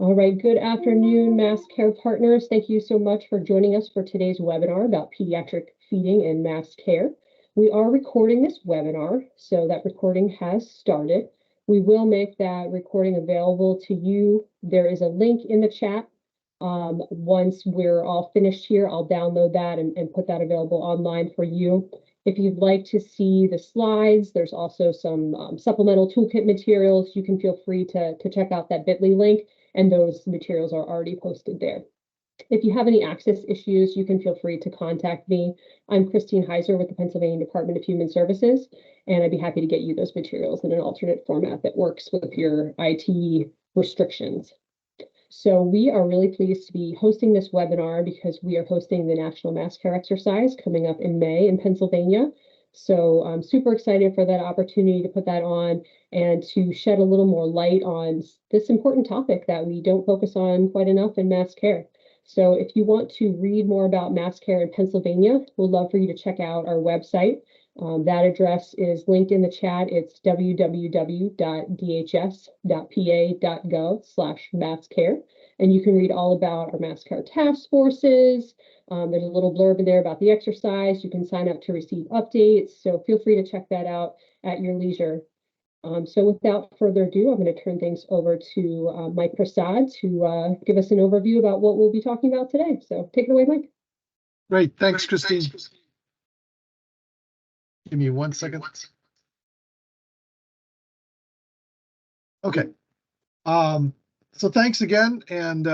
All right, good afternoon, Mass Care partners. Thank you so much for joining us for today's webinar about pediatric feeding and mass care. We are recording this webinar, so that recording has started. We will make that recording available to you. There is a link in the chat. Once we're all finished here, I'll download that and put that available online for you. If you'd like to see the slides, there's also some supplemental toolkit materials. You can feel free to check out that bit.ly link, and those materials are already posted there. If you have any access issues, you can feel free to contact me. I'm Christine Heiser with the Pennsylvania Department of Human Services, and I'd be happy to get you those materials in an alternate format that works with your IT restrictions. So we are really pleased to be hosting this webinar because we are hosting the National Mass Care Exercise coming up in May in Pennsylvania. So I'm super excited for that opportunity to put that on and to shed a little more light on this important topic that we don't focus on quite enough in mass care. So if you want to read more about mass care in Pennsylvania, we'd love for you to check out our website. That address is linked in the chat. It's www.dhs.pa.gov/masscare. And you can read all about our mass care task forces. There's a little blurb in there about the exercise. You can sign up to receive updates. So feel free to check that out at your leisure. So without further ado, I'm going to turn things over to Mike Prasad to give us an overview about what we'll be talking about today. So take it away, Mike. Great. Thanks, Christine. Give me 1 second. Okay. So thanks again, and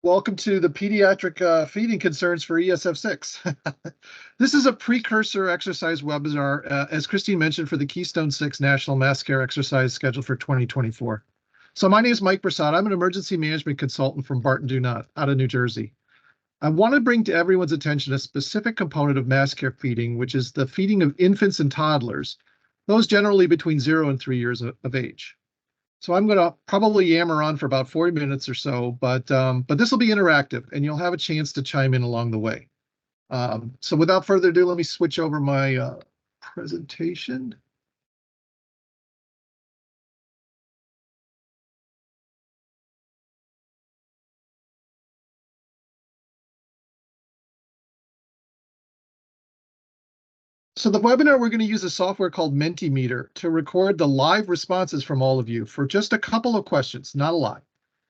welcome to the Pediatric Feeding Concerns for ESF6. This is a precursor exercise webinar, as Christine mentioned, for the Keystone 6 National Mass Care Exercise scheduled for 2024. So my name is Mike Prasad. I'm an emergency management consultant from Barton Dunant out of New Jersey. I want to bring to everyone's attention a specific component of mass care feeding, which is the feeding of infants and toddlers, those generally between 0 and 3 years of age. So I'm going to probably yammer on for about 40 minutes or so, but this will be interactive, and you'll have a chance to chime in along the way. So without further ado, let me switch over my presentation. So the webinar, we're going to use a software called Mentimeter to record the live responses from all of you for just a couple of questions, not a lot.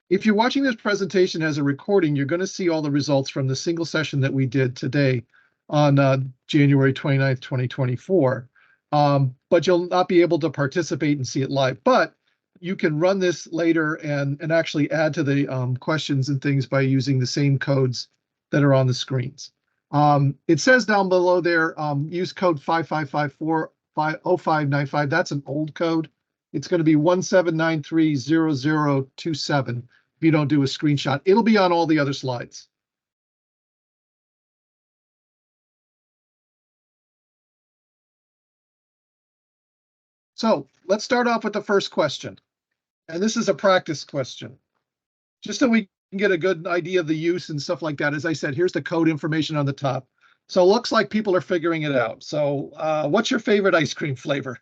If you're watching this presentation as a recording, you're going to see all the results from the single session that we did today on January 29th, 2024. But you'll not be able to participate and see it live. But you can run this later and actually add to the questions and things by using the same codes that are on the screens. It says down below there, use code 5554-0595. That's an old code. It's going to be 17930027 if you don't do a screenshot. It'll be on all the other slides. So let's start off with the first question. And this is a practice question, just so we can get a good idea of the use and stuff like that. As I said, here's the code information on the top. So it looks like people are figuring it out. So what's your favorite ice cream flavor?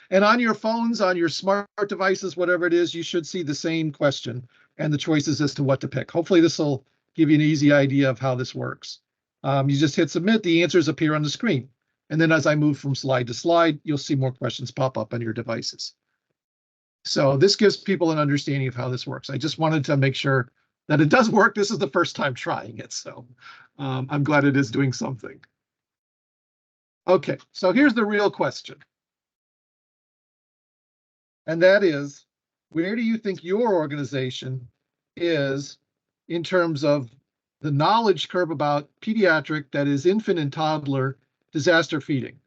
And on your phones, on your smart devices, whatever it is, you should see the same question and the choices as to what to pick. Hopefully this will give you an easy idea of how this works. You just hit submit, the answers appear on the screen. And then as I move from slide to slide, you'll see more questions pop up on your devices. So this gives people an understanding of how this works. I just wanted to make sure that it does work. This is the first time trying it, so I'm glad it is doing something. Okay, so here's the real question. And that is, where do you think your organization is in terms of the knowledge curve about pediatric, that is infant and toddler, disaster feeding?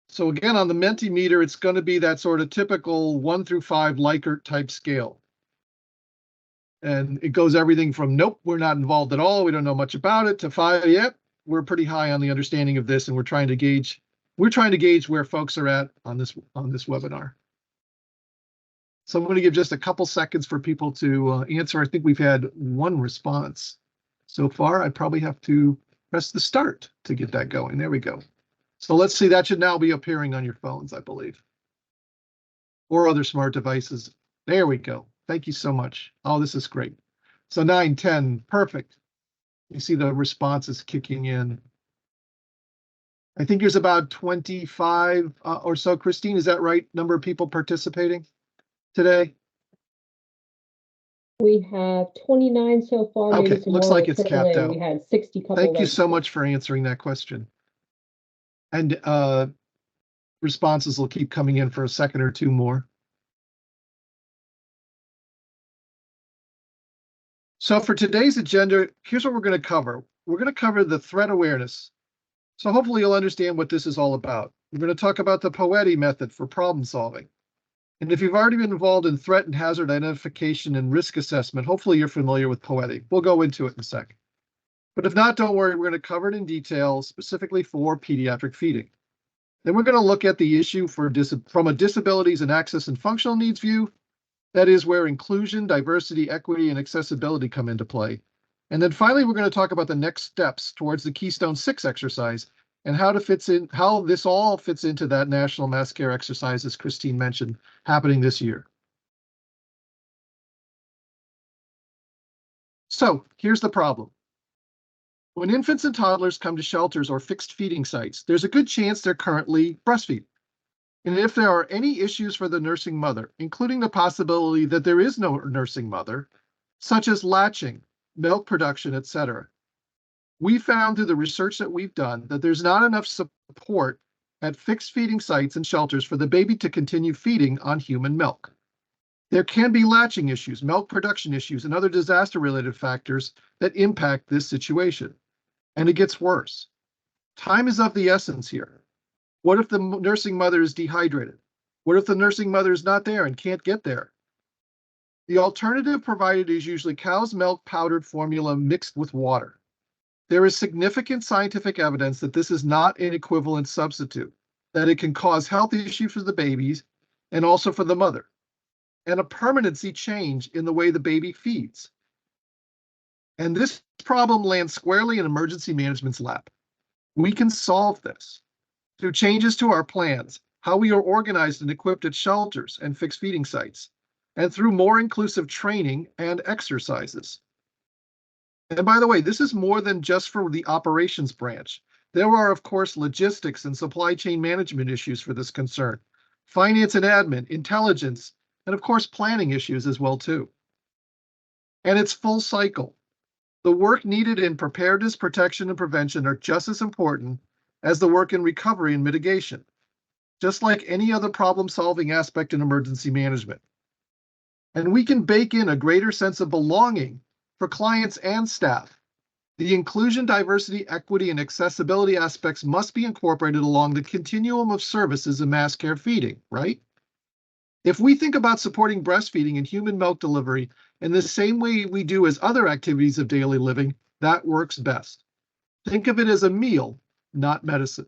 So again, on the Mentimeter, it's going to be that sort of typical 1 through 5 Likert type scale. And it goes everything from, nope, we're not involved at all, we don't know much about it, to 5, yep, we're pretty high on the understanding of this, and we're trying to gauge where folks are at on this webinar. So I'm going to give just a couple seconds for people to answer. I think we've had 1 response so far. I probably have to press the start to get that going. There we go. So let's see, that should now be appearing on your phones, I believe, or other smart devices. There we go. Thank you so much. Oh, this is great. So 9, 10, perfect. You see the responses kicking in. I think there's about 25 or so. Christine, is that right? Number of people participating today? We have 29 so far. Okay, Maybe some looks more like will it's trickle capped in. out. We had 60 couple Thank you so registered. much for answering that question. And responses will keep coming in for a second or two more. So for today's agenda, here's what we're going to cover. We're going to cover the threat awareness. So hopefully you'll understand what this is all about. We're going to talk about the POETI method for problem solving. And if you've already been involved in threat and hazard identification and risk assessment, hopefully you're familiar with POETI. We'll go into it in a second. But if not, don't worry, we're going to cover it in detail, specifically for pediatric feeding. Then we're going to look at the issue from a disabilities and access and functional needs view. That is where inclusion, diversity, equity, and accessibility come into play. And then finally, we're going to talk about the next steps towards the Keystone 6 exercise and how this all fits into that national mass care exercise, as Christine mentioned, happening this year. So here's the problem. When infants and toddlers come to shelters or fixed feeding sites, there's a good chance they're currently breastfeeding. And if there are any issues for the nursing mother, including the possibility that there is no nursing mother, such as latching, milk production, etc., we found through the research that we've done that there's not enough support at fixed feeding sites and shelters for the baby to continue feeding on human milk. There can be latching issues, milk production issues, and other disaster-related factors that impact this situation. And it gets worse. Time is of the essence here. What if the nursing mother is dehydrated? What if the nursing mother is not there and can't get there? The alternative provided is usually cow's milk powdered formula mixed with water. There is significant scientific evidence that this is not an equivalent substitute, that it can cause health issues for the babies and also for the mother, and a permanency change in the way the baby feeds. And this problem lands squarely in emergency management's lap. We can solve this through changes to our plans, how we are organized and equipped at shelters and fixed feeding sites, and through more inclusive training and exercises. And by the way, this is more than just for the operations branch. There are, of course, logistics and supply chain management issues for this concern, finance and admin, intelligence, and of course, planning issues as well, too. And it's full cycle. The work needed in preparedness, protection, and prevention are just as important as the work in recovery and mitigation, just like any other problem-solving aspect in emergency management. And we can bake in a greater sense of belonging for clients and staff. The inclusion, diversity, equity, and accessibility aspects must be incorporated along the continuum of services in mass care feeding, right? If we think about supporting breastfeeding and human milk delivery in the same way we do as other activities of daily living, that works best. Think of it as a meal, not medicine.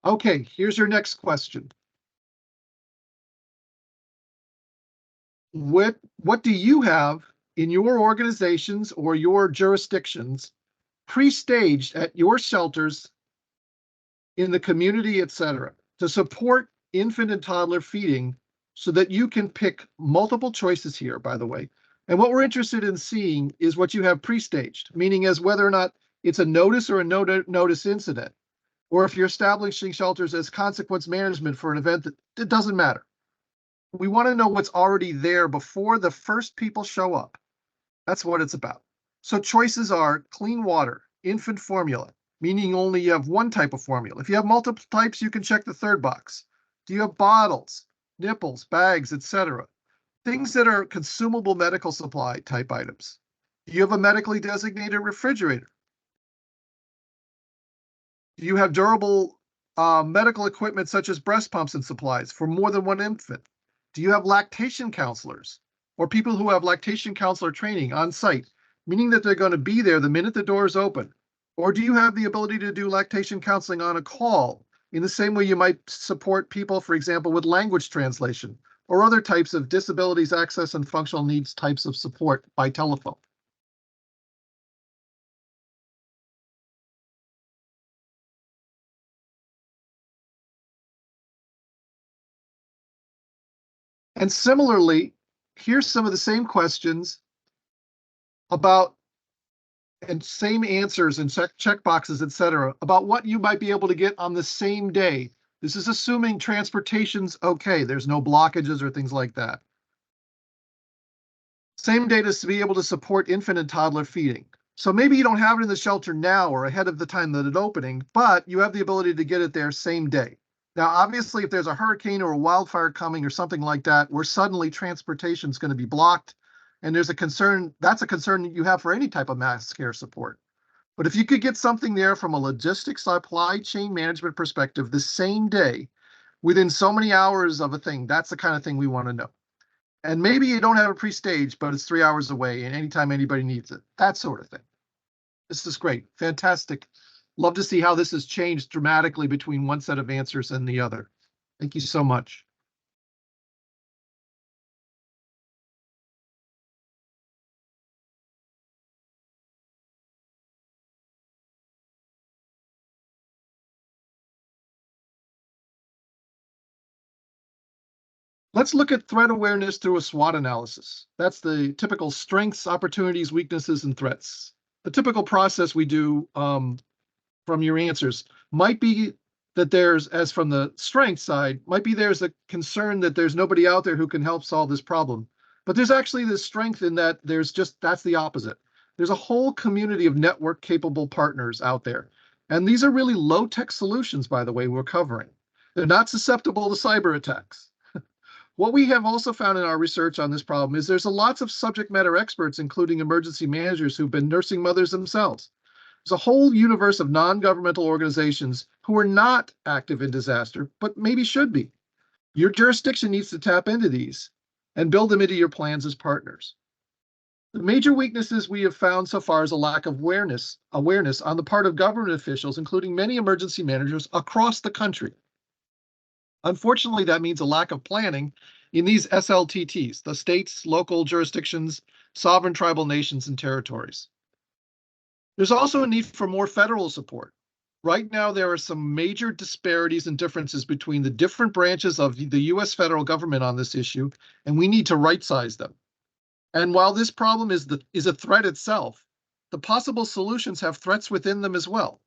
Okay, here's your next question. What do you have in your organizations or your jurisdictions pre-staged at your shelters, in the community, etc., to support infant and toddler feeding so that you can pick multiple choices here, by the way. And what we're interested in seeing is what you have pre-staged, meaning as whether or not it's a notice or a no-notice incident, or if you're establishing shelters as consequence management for an event that it doesn't matter. We want to know what's already there before the first people show up. That's what it's about. So choices are clean water, infant formula, meaning only you have one type of formula. If you have multiple types, you can check the third box. Do you have bottles, nipples, bags, etc.? Things that are consumable medical supply type items. Do you have a medically designated refrigerator? Do you have durable medical equipment such as breast pumps and supplies for more than one infant? Do you have lactation counselors or people who have lactation counselor training on site, meaning that they're going to be there the minute the doors open? Or do you have the ability to do lactation counseling on a call in the same way you might support people, for example, with language translation or other types of disabilities, access, and functional needs types of support by telephone? And similarly, here's some of the same questions about, and same answers and check boxes, etc., about what you might be able to get on the same day. This is assuming transportation's okay. There's no blockages or things like that. Same data is to be able to support infant and toddler feeding. So maybe you don't have it in the shelter now or ahead of the time that it's opening, but you have the ability to get it there same day. Now, obviously, if there's a hurricane or a wildfire coming or something like that, where suddenly transportation is going to be blocked, and there's a concern, that's a concern that you have for any type of mass care support. But if you could get something there from a logistics supply chain management perspective the same day, within so many hours of a thing, that's the kind of thing we want to know. And maybe you don't have a pre-stage, but it's 3 hours away and anytime anybody needs it, that sort of thing. This is great, fantastic. Love to see how this has changed dramatically between one set of answers and the other. Thank you so much. Let's look at threat awareness through a SWOT analysis. That's the typical strengths, opportunities, weaknesses, and threats. The typical process we do from your answers might be that there's, as from the strength side, might be there's a concern that there's nobody out there who can help solve this problem. But there's actually this strength in that that's the opposite. There's a whole community of network capable partners out there. And these are really low-tech solutions, by the way, we're covering. They're not susceptible to cyber attacks. What we have also found in our research on this problem is there's lots of subject matter experts, including emergency managers who've been nursing mothers themselves. There's a whole universe of non-governmental organizations who are not active in disaster, but maybe should be. Your jurisdiction needs to tap into these and build them into your plans as partners. The major weaknesses we have found so far is a lack of awareness on the part of government officials, including many emergency managers across the country. Unfortunately, that means a lack of planning in these SLTTs, the states, local jurisdictions, sovereign tribal nations, and territories. There's also a need for more federal support. Right now, there are some major disparities and differences between the different branches of the US federal government on this issue, and we need to right-size them. And while this problem is a threat itself, the possible solutions have threats within them as well.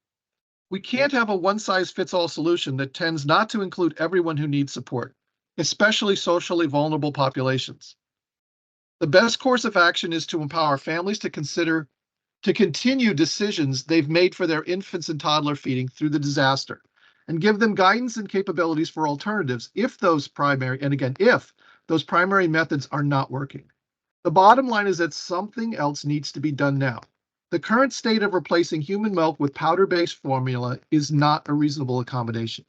We can't have a one-size-fits-all solution that tends not to include everyone who needs support, especially socially vulnerable populations. The best course of action is to empower families to continue decisions they've made for their infants and toddler feeding through the disaster, and give them guidance and capabilities for alternatives if those primary methods are not working. The bottom line is that something else needs to be done now. The current state of replacing human milk with powder-based formula is not a reasonable accommodation.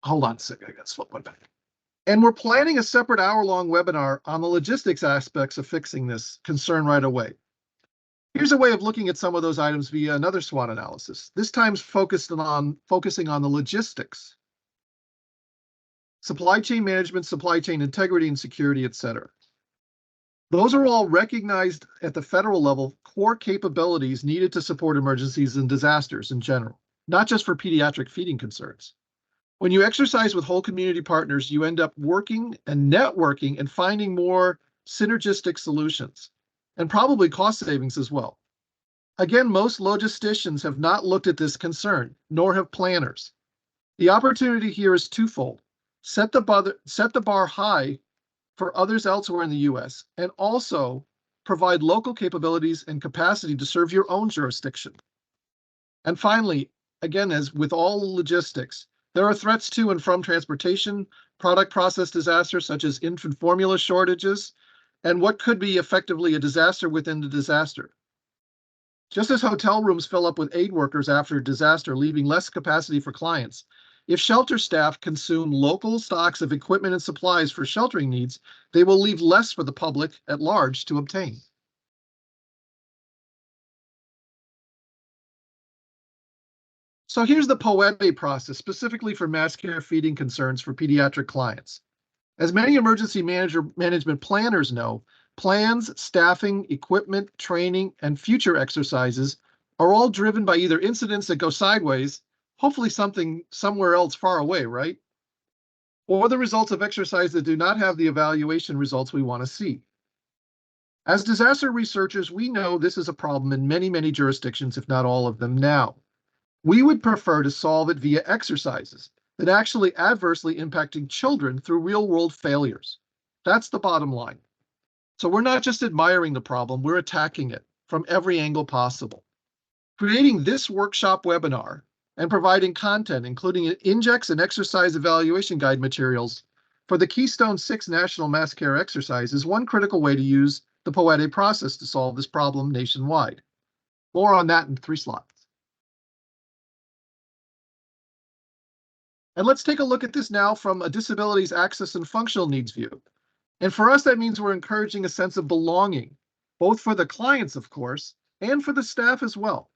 Hold on a second, I got to flip one back. And we're planning a separate hour-long webinar on the logistics aspects of fixing this concern right away. Here's a way of looking at some of those items via another SWOT analysis, this time focusing on the logistics. Supply chain management, supply chain integrity and security, etc. Those are all recognized at the federal level core capabilities needed to support emergencies and disasters in general, not just for pediatric feeding concerns. When you exercise with whole community partners, you end up working and networking and finding more synergistic solutions, and probably cost savings as well. Again, most logisticians have not looked at this concern, nor have planners. The opportunity here is twofold. Set the bar high for others elsewhere in the US, and also provide local capabilities and capacity to serve your own jurisdiction. And finally, again, as with all logistics, there are threats to and from transportation, product process disasters such as infant formula shortages, and what could be effectively a disaster within the disaster. Just as hotel rooms fill up with aid workers after a disaster, leaving less capacity for clients, if shelter staff consume local stocks of equipment and supplies for sheltering needs, they will leave less for the public at large to obtain. So here's the POEME process, specifically for mass care feeding concerns for pediatric clients. As many emergency management planners know, plans, staffing, equipment, training, and future exercises are all driven by either incidents that go sideways, hopefully something somewhere else far away, right? Or the results of exercise that do not have the evaluation results we want to see. As disaster researchers, we know this is a problem in many, many jurisdictions, if not all of them now. We would prefer to solve it via exercises that actually adversely impacting children through real-world failures. That's the bottom line. So we're not just admiring the problem, we're attacking it from every angle possible. Creating this workshop webinar and providing content, including index and exercise evaluation guide materials for the Keystone 6 National Mass Care exercise is one critical way to use the POETE process to solve this problem nationwide. More on that in 3 slides. And let's take a look at this now from a disabilities access and functional needs view. And for us, that means we're encouraging a sense of belonging, both for the clients, of course, and for the staff as well.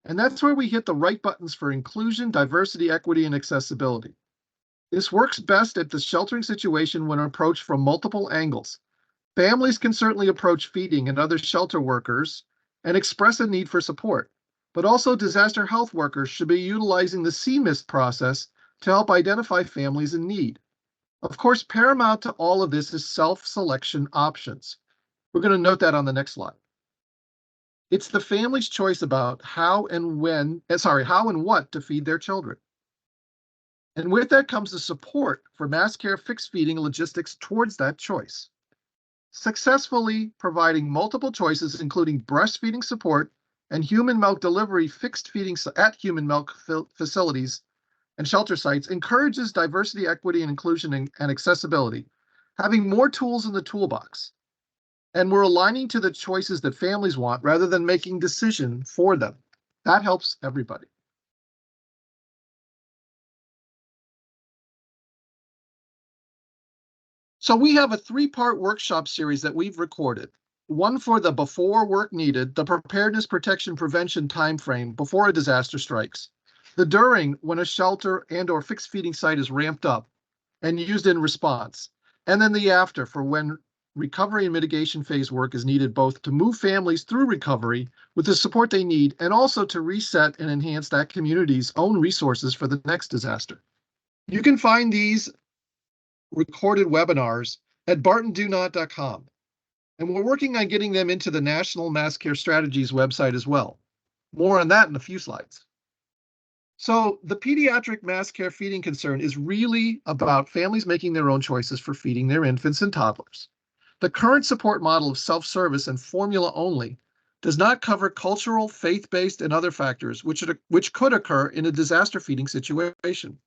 And that's where we hit the right buttons for inclusion, diversity, equity, and accessibility. This works best at the sheltering situation when approached from multiple angles. Families can certainly approach feeding and other shelter workers and express a need for support, but also disaster health workers should be utilizing the CMIST process to help identify families in need. Of course, paramount to all of this is self-selection options. We're going to note that on the next slide. It's the family's choice about how and what to feed their children. And with that comes the support for mass care fixed feeding logistics towards that choice. Successfully providing multiple choices, including breastfeeding support and human milk delivery fixed feeding at human milk facilities and shelter sites encourages diversity, equity, and inclusion and accessibility, having more tools in the toolbox. And we're aligning to the choices that families want rather than making decisions for them. That helps everybody. So we have a 3-part workshop series that we've recorded. One for the before work needed, the preparedness, protection, prevention timeframe before a disaster strikes. The during, when a shelter and/or fixed feeding site is ramped up and used in response. And then the after, for when recovery and mitigation phase work is needed, both to move families through recovery with the support they need and also to reset and enhance that community's own resources for the next disaster. You can find these recorded webinars at bartondunant.com. And we're working on getting them into the National Mass Care Strategies website as well. More on that in a few slides. So the pediatric mass care feeding concern is really about families making their own choices for feeding their infants and toddlers. The current support model of self-service and formula only does not cover cultural, faith-based, and other factors which could occur in a disaster feeding situation.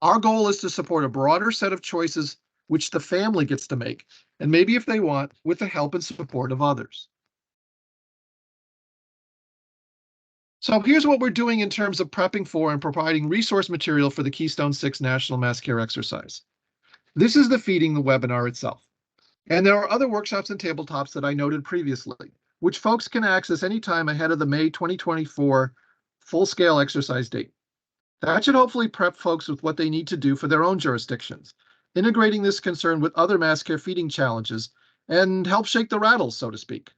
Our goal is to support a broader set of choices which the family gets to make, and maybe if they want, with the help and support of others. So here's what we're doing in terms of prepping for and providing resource material for the Keystone 6 National Mass Care exercise. This is the feeding the webinar itself. And there are other workshops and tabletops that I noted previously, which folks can access anytime ahead of the May 2024 full-scale exercise date. That should hopefully prep folks with what they need to do for their own jurisdictions, integrating this concern with other mass care feeding challenges and help shake the rattles, so to speak.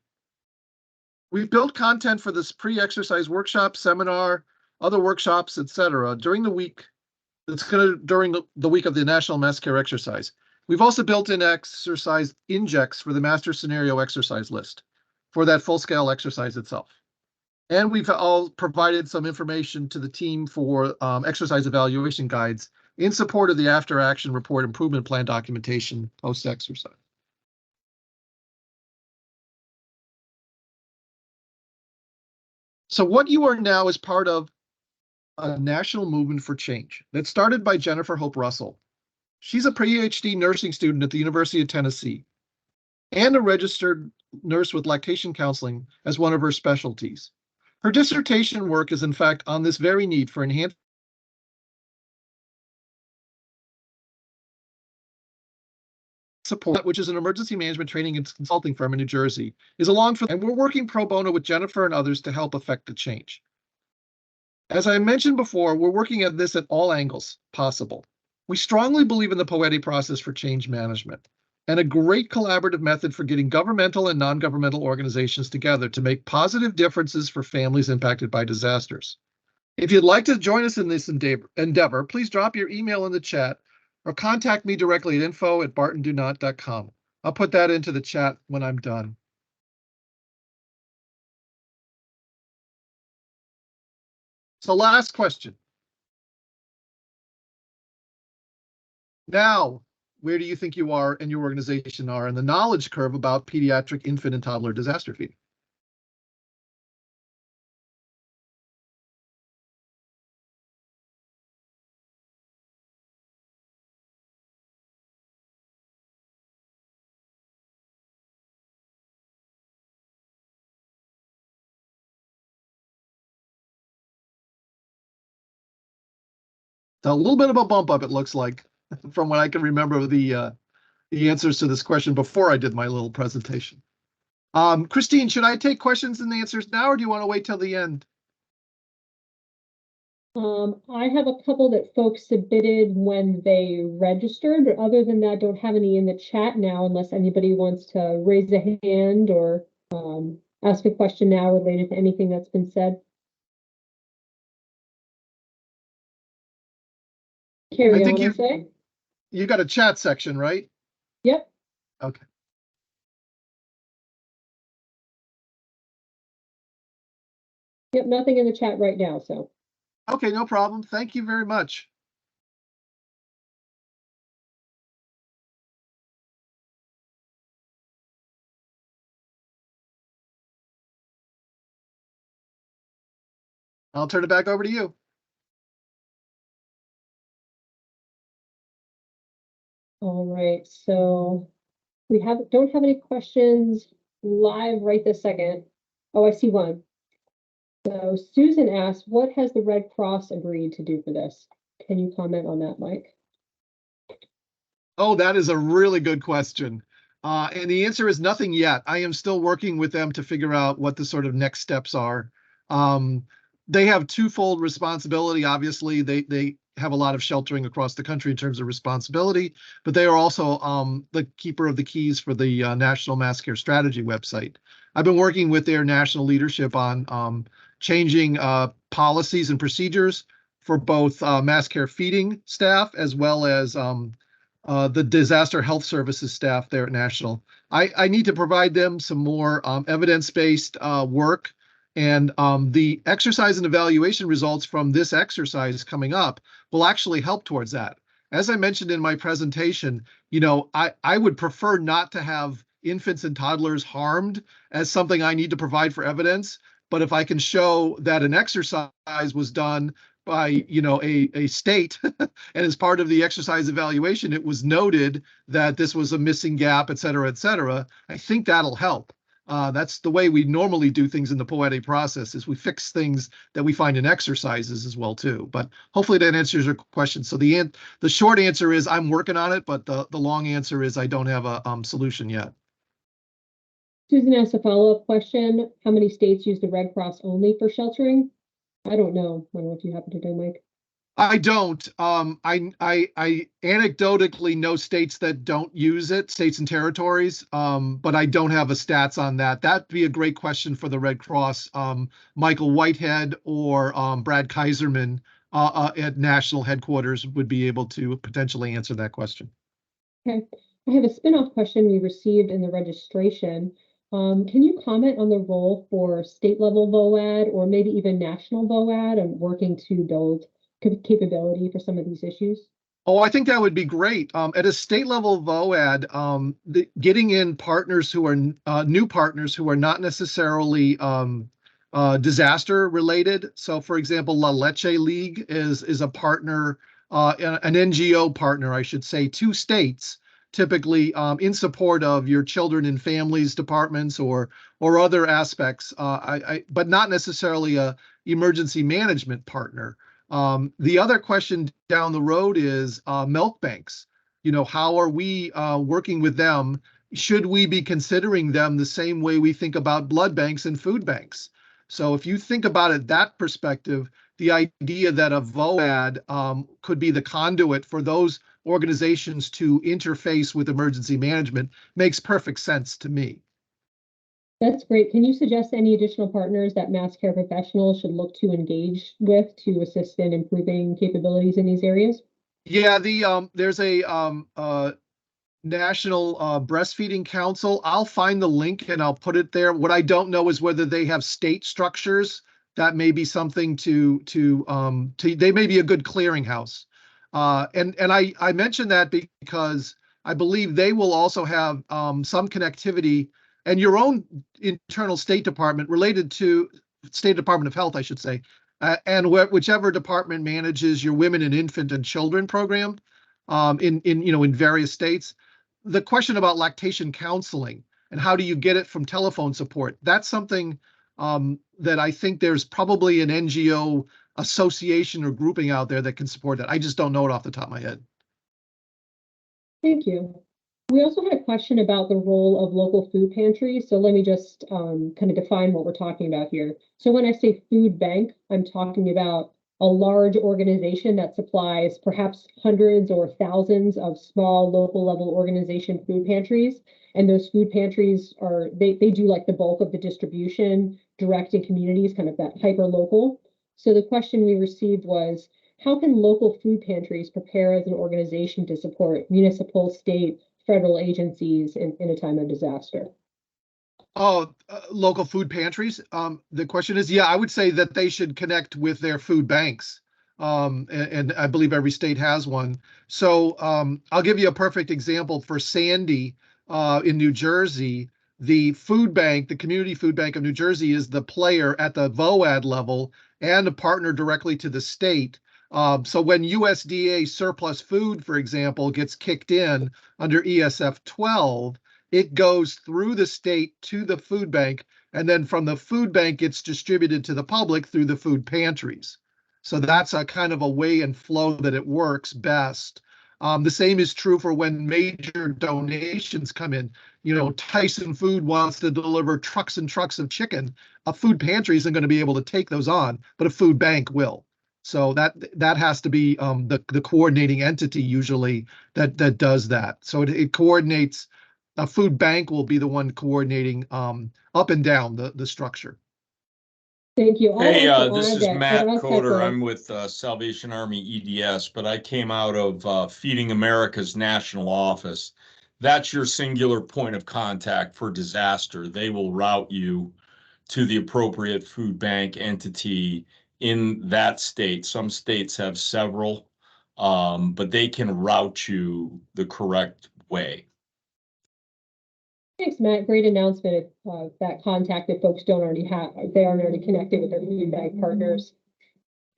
We've built content for this pre-exercise workshop, seminar, other workshops, etc. during the week. During the week of the National Mass Care exercise. We've also built in exercise index for the master scenario exercise list for that full-scale exercise itself. And we've all provided some information to the team for exercise evaluation guides in support of the after-action report improvement plan documentation post-exercise. So what you are now is part of a national movement for change that started by Jennifer Hope Russell. She's a PhD nursing student at the University of Tennessee and a registered nurse with lactation counseling as one of her specialties. Her dissertation work is in fact on this very need for enhanced support, which is an emergency management training and consulting firm in New Jersey, is along for, and we're working pro bono with Jennifer and others to help affect the change. As I mentioned before, we're working at this at all angles possible. We strongly believe in the POETI process for change management and a great collaborative method for getting governmental and non-governmental organizations together to make positive differences for families impacted by disasters. If you'd like to join us in this endeavor, please drop your email in the chat or contact me directly at info@bartondunant.com. I'll put that into the chat when I'm done. So last question. Now, where do you think you are and your organization are in the knowledge curve about pediatric infant and toddler disaster feeding? So a little bit of a bump up, it looks like, from what I can remember the answers to this question before I did my little presentation. Christine, should I take questions and answers now, or do you want to wait till the end? I have a couple that folks submitted when they registered, but other than that, don't have any in the chat now, unless anybody wants to raise a hand or ask a question now related to anything that's been said. Carry on, I say. You got a chat section, right? Yep. Okay. Yep, nothing in the chat right now, so. Okay, no problem. Thank you very much. I'll turn it back over to you. All right, so we don't have any questions live right this second. Oh, I see one. So Susan asked, what has the Red Cross agreed to do for this? Can you comment on that, Mike? Oh, that is a really good question. And the answer is nothing yet. I am still working with them to figure out what the sort of next steps are. They have twofold responsibility. Obviously, they have a lot of sheltering across the country in terms of responsibility, but they are also the keeper of the keys for the National Mass Care Strategy website. I've been working with their national leadership on changing policies and procedures for both mass care feeding staff as well as the disaster health services staff there at National. I need to provide them some more evidence-based work, and the exercise and evaluation results from this exercise coming up will actually help towards that. As I mentioned in my presentation, I would prefer not to have infants and toddlers harmed as something I need to provide for evidence. But if I can show that an exercise was done by a state and as part of the exercise evaluation, it was noted that this was a missing gap, et cetera, I think that'll help. That's the way we normally do things in the POETI process, is we fix things that we find in exercises as well too. But hopefully that answers your question. So the short answer is I'm working on it, but the long answer is I don't have a solution yet. Susan asked a follow-up question. How many states use the Red Cross only for sheltering? I don't know. I don't know if you happen to know, Mike. I don't. I anecdotally know states that don't use it, states and territories, but I don't have a stats on that. That'd be a great question for the Red Cross. Michael Whitehead or Brad Kaiserman at national headquarters would be able to potentially answer that question. Okay. I have a spin-off question we received in the registration. Can you comment on the role for state-level VOAD or maybe even national VOAD and working to build capability for some of these issues? Oh, I think that would be great. At a state level VOAD, getting in partners who are new partners who are not necessarily disaster related. So, for example, La Leche League is a partner, an NGO partner, I should say, to states, typically in support of your children and families departments or other aspects, but not necessarily a emergency management partner. The other question down the road is milk banks. How are we working with them? Should we be considering them the same way we think about blood banks and food banks? So if you think about it that perspective, the idea that a VOAD could be the conduit for those organizations to interface with emergency management makes perfect sense to me. That's great. Can you suggest any additional partners that mass care professionals should look to engage with to assist in improving capabilities in these areas? Yeah, there's a National Breastfeeding Council. I'll find the link and I'll put it there. What I don't know is whether they have state structures. That may be something to they may be a good clearinghouse. And I mention that because I believe they will also have some connectivity and your own internal State Department related to State Department of Health, I should say, and whichever department manages your women and infant and children program in various states. The question about lactation counseling and how do you get it from telephone support, that's something that I think there's probably an NGO association or grouping out there that can support that. I just don't know it off the top of my head. Thank you. We also had a question about the role of local food pantries. So let me just kind of define what we're talking about here. So when I say food bank, I'm talking about a large organization that supplies perhaps hundreds or thousands of small local level organization food pantries. And those food pantries they do like the bulk of the distribution direct in communities, kind of that hyper local. So the question we received was, how can local food pantries prepare as an organization to support municipal, state, federal agencies in a time of disaster? Oh, local food pantries. The question is, yeah, I would say that they should connect with their food banks. And I believe every state has one. So I'll give you a perfect example for Sandy in New Jersey. The food bank, the Community Food Bank of New Jersey, is the player at the VOAD level and a partner directly to the state. So when USDA surplus food, for example, gets kicked in under ESF 12, it goes through the state to the food bank, and then from the food bank, it's distributed to the public through the food pantries. So that's a kind of a way and flow that it works best. The same is true for when major donations come in. You know, Tyson Food wants to deliver trucks and trucks of chicken. A food pantry isn't going to be able to take those on, but a food bank will. So that has to be the coordinating entity usually that does that. So it coordinates. A food bank will be the one coordinating up and down the structure. Thank you. Hey, this is Matt Coder. I'm with Salvation Army EDS, but I came out of Feeding America's national office. That's your singular point of contact for disaster. They will route you to the appropriate food bank entity in that state. Some states have several, but they can route you the correct way. Thanks, Matt. Great announcement. That contact that folks don't already have, they aren't already connected with their food bank partners.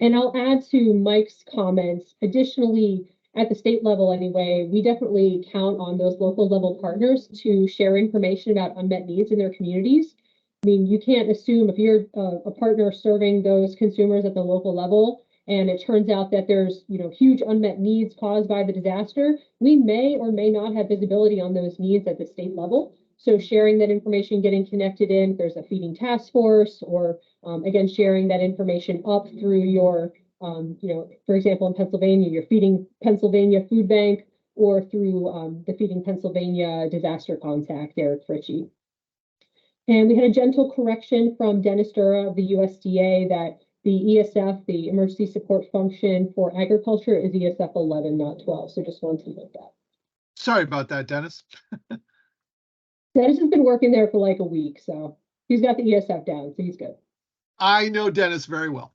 And I'll add to Mike's comments. Additionally, at the state level anyway, we definitely count on those local level partners to share information about unmet needs in their communities. I mean, you can't assume if you're a partner serving those consumers at the local level, and it turns out that there's huge unmet needs caused by the disaster, we may or may not have visibility on those needs at the state level. So sharing that information, getting connected in, if there's a feeding task force, or again, sharing that information up through your, for example, in Pennsylvania, your Feeding Pennsylvania Food Bank, or through the Feeding Pennsylvania Disaster Contact, Eric Fritchie. And we had a gentle correction from Dennis Dura of the USDA that the ESF, the Emergency Support Function for Agriculture, is ESF 11, not 12. So just wanted to note that. Sorry about that, Dennis. Dennis has been working there for like a week, so he's got the ESF down, so he's good. I know Dennis very well.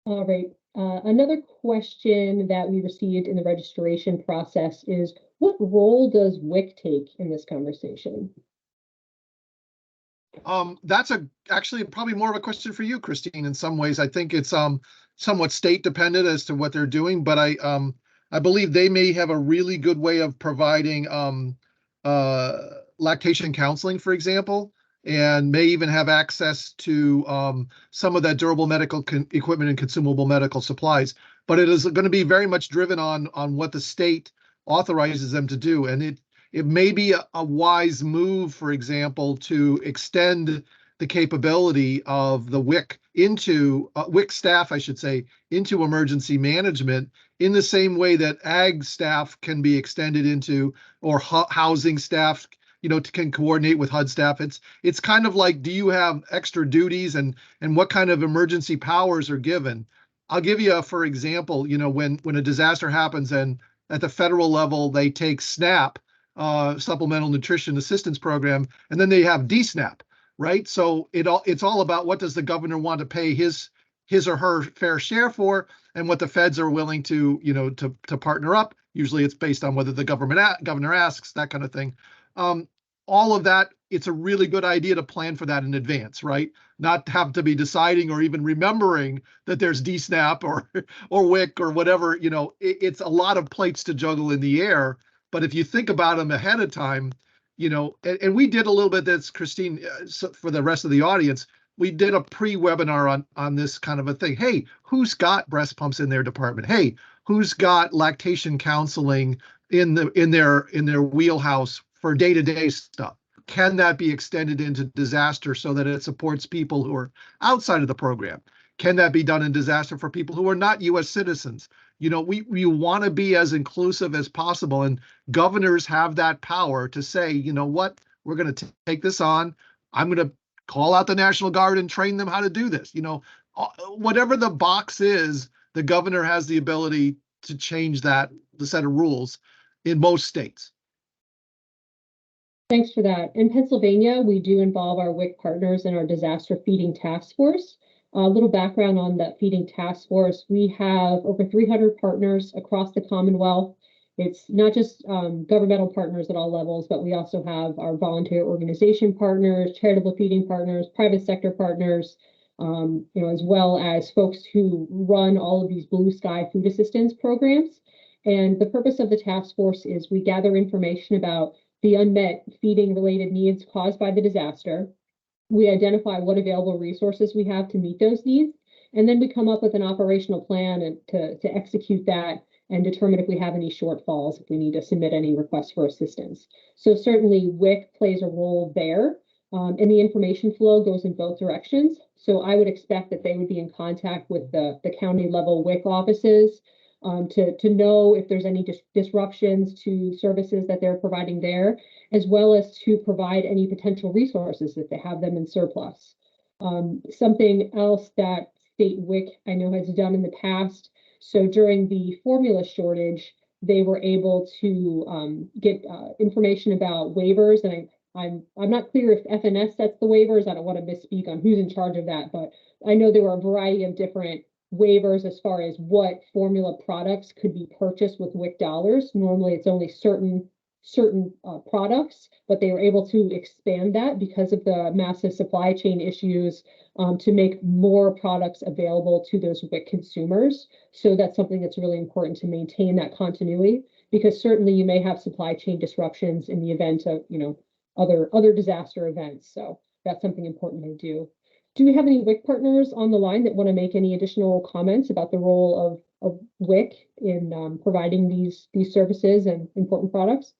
All right. Another question that we received in the registration process is, what role does WIC take in this conversation? That's actually probably more of a question for you, Christine. In some ways, I think it's somewhat state dependent as to what they're doing, but I believe they may have a really good way of providing lactation counseling, for example, and may even have access to some of that durable medical equipment and consumable medical supplies. But it is going to be very much driven on what the state authorizes them to do. And it may be a wise move, for example, to extend the capability of the WIC into WIC staff, I should say, into emergency management in the same way that ag staff can be extended into, or housing staff, can coordinate with HUD staff. It's kind of like, do you have extra duties, and what kind of emergency powers are given? I'll give you for example, when a disaster happens and at the federal level, they take SNAP, Supplemental Nutrition Assistance Program, and then they have DSNAP, right? So it's all about what does the governor want to pay his or her fair share for, and what the feds are willing to, to partner up. Usually it's based on whether the governor asks, that kind of thing. All of that, it's a really good idea to plan for that in advance, right? Not have to be deciding or even remembering that there's DSNAP or WIC or whatever. It's a lot of plates to juggle in the air. But if you think about them ahead of time, and we did a little bit, that's Christine, for the rest of the audience, we did a pre-webinar on this kind of a thing. Hey, who's got breast pumps in their department? Hey, who's got lactation counseling in their wheelhouse for day-to-day stuff? Can that be extended into disaster so that it supports people who are outside of the program? Can that be done in disaster for people who are not U.S. citizens? We want to be as inclusive as possible, and governors have that power to say, you know what, we're going to take this on. I'm going to call out the National Guard and train them how to do this. Whatever the box is, the governor has the ability to change the set of rules in most states. Thanks for that. In Pennsylvania, we do involve our WIC partners in our disaster feeding task force. A little background on that feeding task force. We have over 300 partners across the Commonwealth. It's not just governmental partners at all levels, but we also have our volunteer organization partners, charitable feeding partners, private sector partners, as well as folks who run all of these blue sky food assistance programs. And the purpose of the task force is we gather information about the unmet feeding related needs caused by the disaster. We identify what available resources we have to meet those needs, and then we come up with an operational plan to execute that and determine if we have any shortfalls, if we need to submit any requests for assistance. So certainly WIC plays a role there, and the information flow goes in both directions. So I would expect that they would be in contact with the county level WIC offices to know if there's any disruptions to services that they're providing there, as well as to provide any potential resources if they have them in surplus. Something else that state WIC I know has done in the past, so during the formula shortage, they were able to get information about waivers, and I'm not clear if FNS sets the waivers. I don't want to misspeak on who's in charge of that, but I know there were a variety of different waivers as far as what formula products could be purchased with WIC dollars. Normally it's only certain products, but they were able to expand that because of the massive supply chain issues to make more products available to those WIC consumers. So that's something that's really important to maintain that continuity, because certainly you may have supply chain disruptions in the event of, other disaster events. So that's something important to do. Do we have any WIC partners on the line that want to make any additional comments about the role of WIC in providing these services and important products?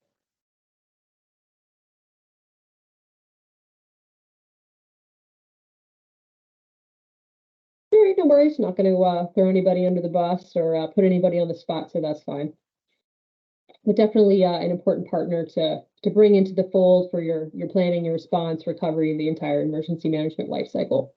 All right, no worries. Not going to throw anybody under the bus or put anybody on the spot, so that's fine. But definitely an important partner to bring into the fold for your planning, your response, recovery, the entire emergency management life cycle.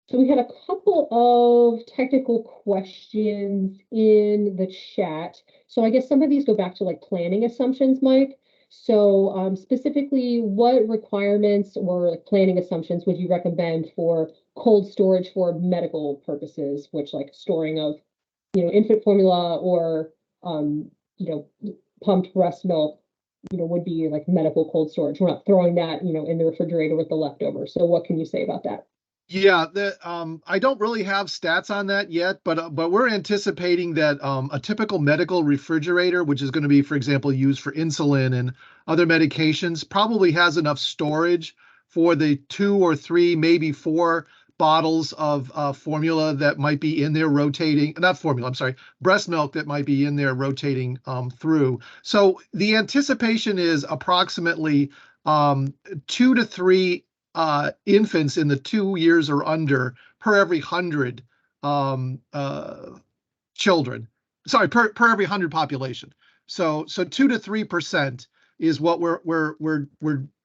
So we had a couple of technical questions in the chat. So I guess some of these go back to like planning assumptions, Mike. So specifically, what requirements or planning assumptions would you recommend for cold storage for medical purposes, which like storing of, infant formula or, pumped breast milk, would be like medical cold storage. We're not throwing that, in the refrigerator with the leftovers. So what can you say about that? Yeah, I don't really have stats on that yet, but we're anticipating that a typical medical refrigerator, which is going to be, for example, used for insulin and other medications, probably has enough storage for the 2 or 3, maybe 4 bottles of formula that might be in there rotating, not formula, I'm sorry, breast milk that might be in there rotating through. So the anticipation is approximately 2 to 3 infants in the 2 years or under per every 100 children. Sorry, per every 100 population. So 2 to 3% is what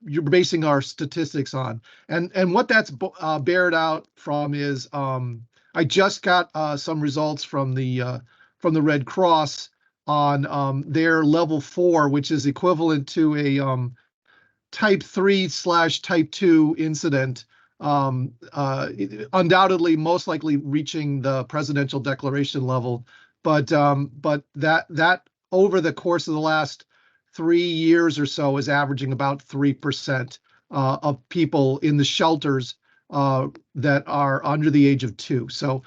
you're basing our statistics on, and what that's bared out from is I just got some results from the Red Cross on their level 4, which is equivalent to a type 3/type 2 incident, undoubtedly most likely reaching the presidential declaration level, but that over the course of the last 3 years or so is averaging about 3% of people in the shelters that are under the age of 2. So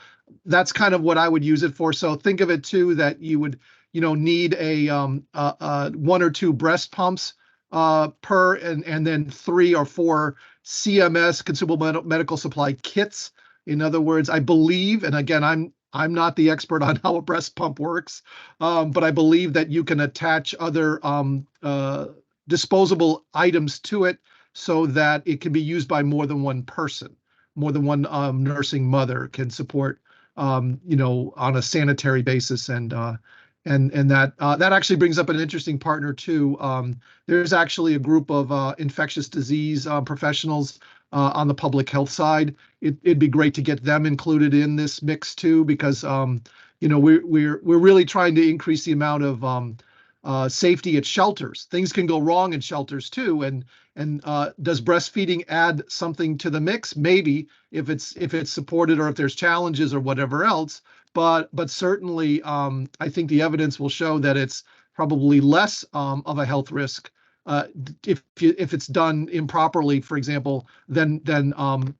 that's kind of what I would use it for. So think of it too that you would need a 1 or 2 breast pumps per, and then 3 or 4 CMS, consumable medical supply kits. In other words, I believe, and again, I'm not the expert on how a breast pump works, but I believe that you can attach other disposable items to it so that it can be used by more than one person, more than one nursing mother can support, on a sanitary basis, and that actually brings up an interesting partner too. There's actually a group of infectious disease professionals on the public health side. It'd be great to get them included in this mix too, because we're really trying to increase the amount of safety at shelters. Things can go wrong in shelters too, and does breastfeeding add something to the mix? Maybe, if it's supported or if there's challenges or whatever else. But certainly, I think the evidence will show that it's probably less of a health risk if it's done improperly, for example, than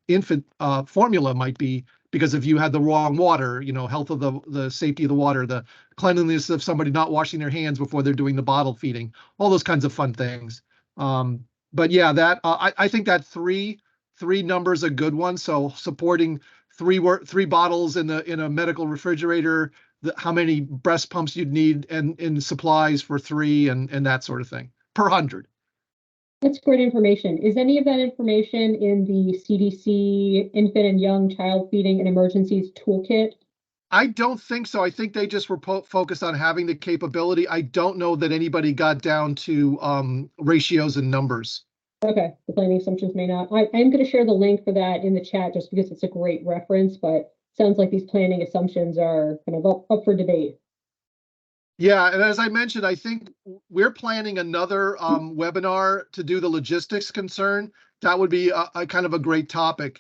infant formula might be, because if you had the wrong water, health of the safety of the water, the cleanliness of somebody not washing their hands before they're doing the bottle feeding, all those kinds of fun things. But yeah, that I think that three number is a good one. So supporting three bottles in a medical refrigerator, how many breast pumps you'd need, and supplies for 3, and that sort of thing per 100. That's great information. Is any of that information in the CDC Infant and Young Child Feeding and Emergencies Toolkit? I don't think so. I think they just were focused on having the capability. I don't know that anybody got down to ratios and numbers. Okay, the planning assumptions may not. I am going to share the link for that in the chat just because it's a great reference, but sounds like these planning assumptions are kind of up for debate. Yeah, and as I mentioned, I think we're planning another webinar to do the logistics concern. That would be a kind of a great topic.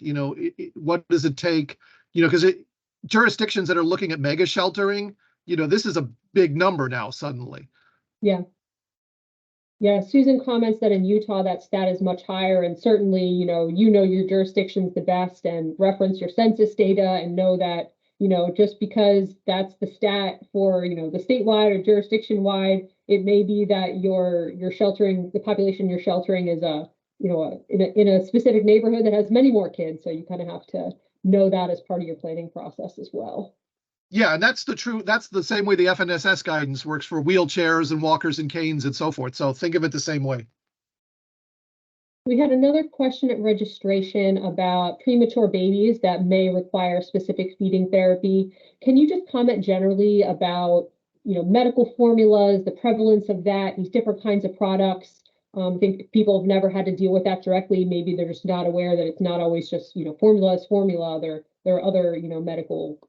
What does it take? Because jurisdictions that are looking at mega sheltering, this is a big number now suddenly. Yeah. Yeah, Susan comments that in Utah that stat is much higher, and certainly, your jurisdiction's the best, and reference your census data and know that, just because that's the stat for, the statewide or jurisdiction wide, it may be that your sheltering, the population you're sheltering is in a specific neighborhood that has many more kids. So you kind of have to know that as part of your planning process as well. Yeah, and that's the same way the FNSS guidance works for wheelchairs and walkers and canes and so forth. So think of it the same way. We had another question at registration about premature babies that may require specific feeding therapy. Can you just comment generally about, medical formulas, the prevalence of that, these different kinds of products? I think people have never had to deal with that directly. Maybe they're just not aware that it's not always just, formula is formula. There are other, medical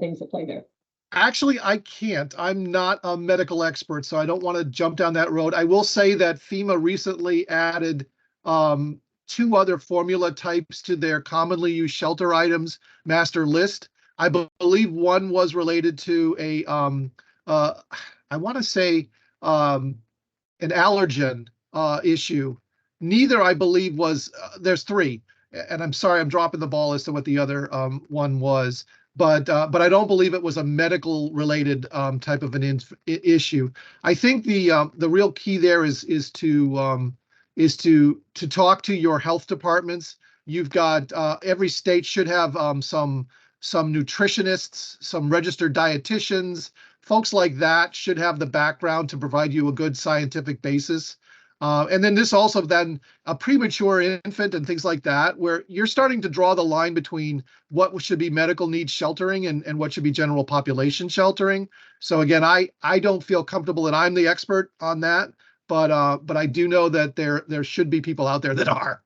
things that play there. Actually, I can't. I'm not a medical expert, so I don't want to jump down that road. I will say that FEMA recently added 2 other formula types to their commonly used shelter items master list. I believe one was related to I want to say an allergen issue. Neither, I believe, was. There's 3, and I'm sorry, I'm dropping the ball as to what the other one was. But I don't believe it was a medical related type of an issue. I think the real key there is to talk to your health departments. You've got every state should have some nutritionists, some registered dietitians, folks like that should have the background to provide you a good scientific basis. And then this also then a premature infant and things like that, where you're starting to draw the line between what should be medical needs sheltering and what should be general population sheltering. So again, I don't feel comfortable that I'm the expert on that, but I do know that there should be people out there that are.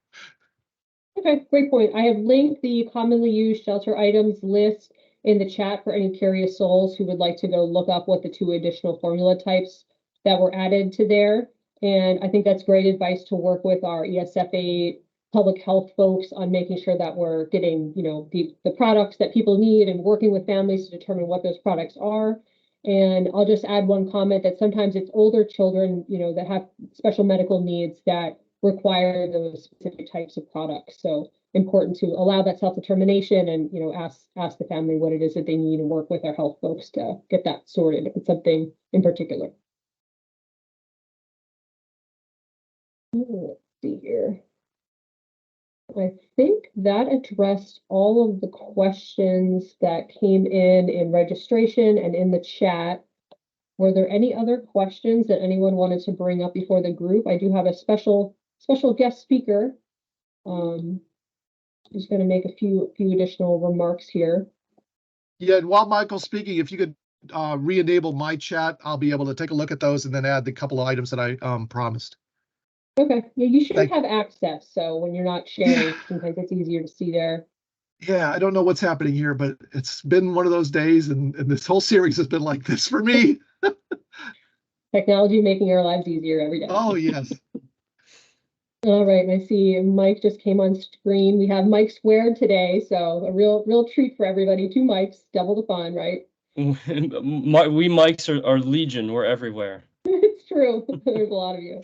Okay, great point. I have linked the commonly used shelter items list in the chat for any curious souls who would like to go look up what the 2 additional formula types that were added to there. And I think that's great advice to work with our ESFA public health folks on making sure that we're getting, the products that people need and working with families to determine what those products are. And I'll just add one comment that sometimes it's older children, that have special medical needs that require those specific types of products. So important to allow that self-determination and, ask the family what it is that they need and work with our health folks to get that sorted if it's something in particular. Let's see here. I think that addressed all of the questions that came in registration and in the chat. Were there any other questions that anyone wanted to bring up before the group? I do have a special guest speaker. I'm just going to make a few additional remarks here. Yeah, and while Michael's speaking, if you could re-enable my chat, I'll be able to take a look at those and then add the couple of items that I promised. Okay, yeah, you should have access. So when you're not sharing, sometimes it's easier to see there. Yeah, I don't know what's happening here, but it's been one of those days, and this whole series has been like this for me. Technology making our lives easier every day. Oh, yes. All right, I see Mike just came on screen. We have Mike squared today, so a real treat for everybody. 2 mics, double the fun, right? We mics are legion. We're everywhere. It's true. There's a lot of you.